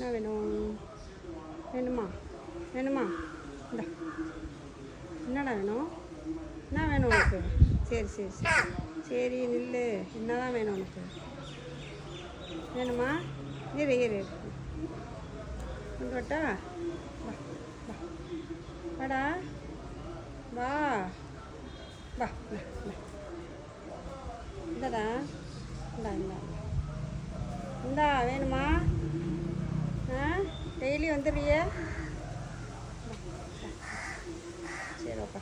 என்ன வேணும்? வேணுமா? வேணுமா? இந்தா. என்னடா வேணும்? என்ன வேணும் உனக்கு? சரி சரி சரி சரி நில்லு. என்ன தான் வேணும் உனக்கு? வேணுமா? இரு இரு இரு. கொண்டு வரட்டா? வா வா. வாடா வா வா. இந்தடா. இந்தா இந்தா இந்தா. வேணுமா? ஆ டெய்லி வந்துடுறிய? சரி ஓப்பா.